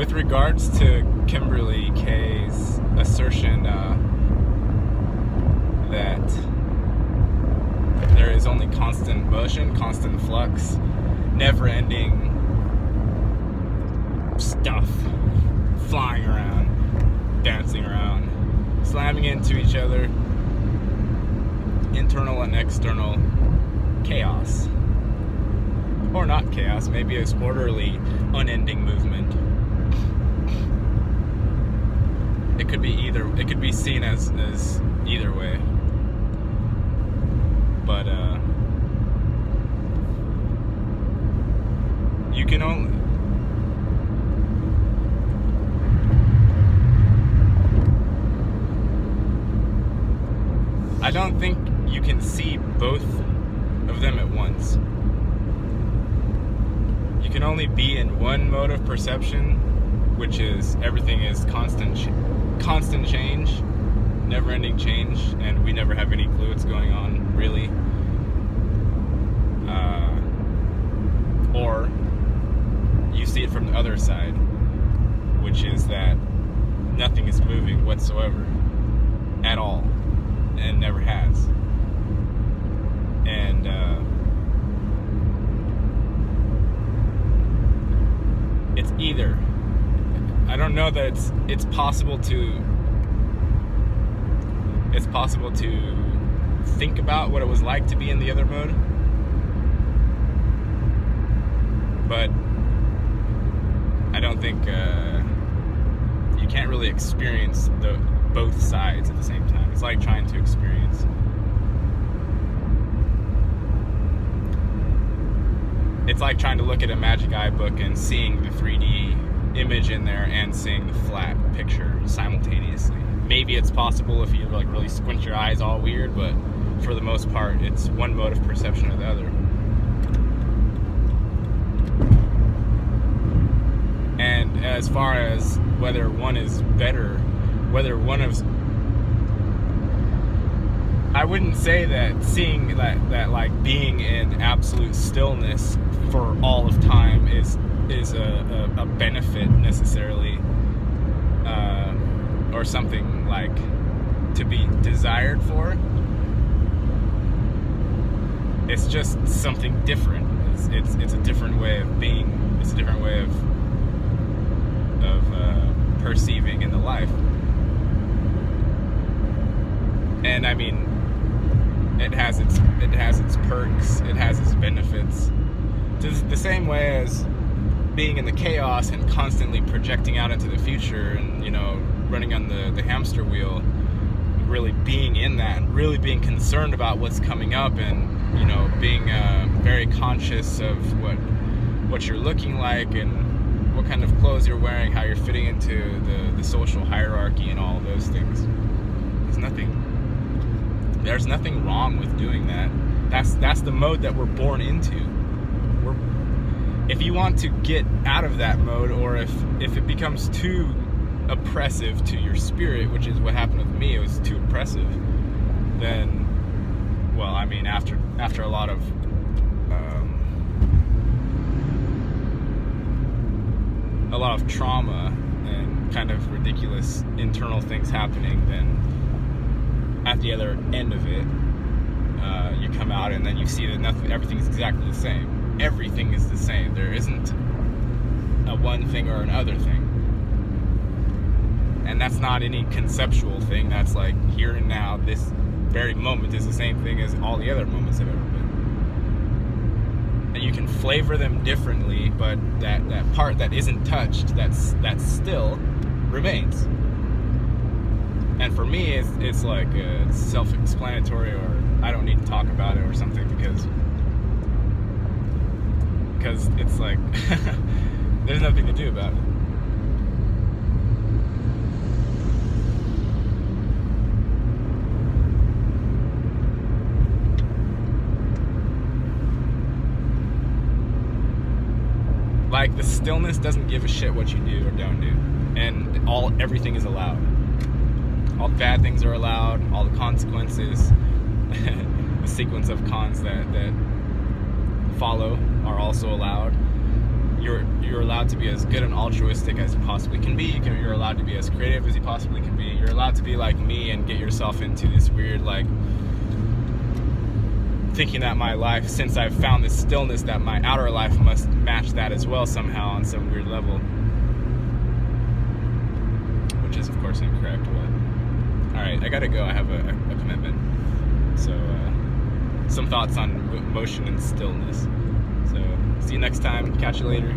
with regards to Kimberly K's assertion that there is only constant motion, constant flux, never-ending stuff flying around, dancing around, slamming into each other, internal and external chaos. Or not chaos, maybe it's orderly, unending movement. It could be either. It could be seen as either way. But you can only. I don't think you can see both of them at once. You can only be in one mode of perception, which is everything is constant change, never-ending change, and we never have any clue what's going on, really. Or you see it from the other side, which is that nothing is moving whatsoever, at all, and never has. And it's either. I don't know that it's possible to think about what it was like to be in the other mode, but I don't think you can't really experience both sides at the same time. It's like trying to experience. It's like trying to look at a Magic Eye book and seeing the 3D image in there and seeing the flat picture simultaneously. Maybe it's possible if you like really squint your eyes all weird, but for the most part, it's one mode of perception or the other. And as far as whether one is better, I wouldn't say that seeing that like being in absolute stillness for all of time is a benefit necessarily, or something like to be desired for. It's just something different. It's a different way of being. It's a different way of perceiving in the life. And I mean, it has its perks. It has its benefits. Just the same way as being in the chaos and constantly projecting out into the future, and running on the hamster wheel, really being in that and really being concerned about what's coming up, and being very conscious of what you're looking like and what kind of clothes you're wearing, how you're fitting into the social hierarchy and all of those things. There's nothing wrong with doing that. That's the mode that we're born into. If you want to get out of that mode, or if it becomes too oppressive to your spirit, which is what happened with me, it was too oppressive, then, well, I mean, after a lot of trauma and kind of ridiculous internal things happening, then at the other end of it, you come out and then you see that everything's exactly the same. Everything is the same. There isn't a one thing or another thing. And that's not any conceptual thing. That's like here and now, this very moment is the same thing as all the other moments have ever been. And you can flavor them differently, but that part that isn't touched, that still remains. And for me, it's like it's self-explanatory, or I don't need to talk about it or something, because it's like there's nothing to do about it. Like, the stillness doesn't give a shit what you do or don't do, and everything is allowed. All the bad things are allowed. All the consequences, the sequence of cons that follow, are also allowed. you're allowed to be as good and altruistic as you possibly can be. You're allowed to be as creative as you possibly can be. You're allowed to be like me and get yourself into this weird, like, thinking that my life, since I've found this stillness, that my outer life must match that as well somehow on some weird level, which is of course incorrect. But all right, I gotta go. I have a commitment. So some thoughts on motion and stillness. So see you next time. Catch you later.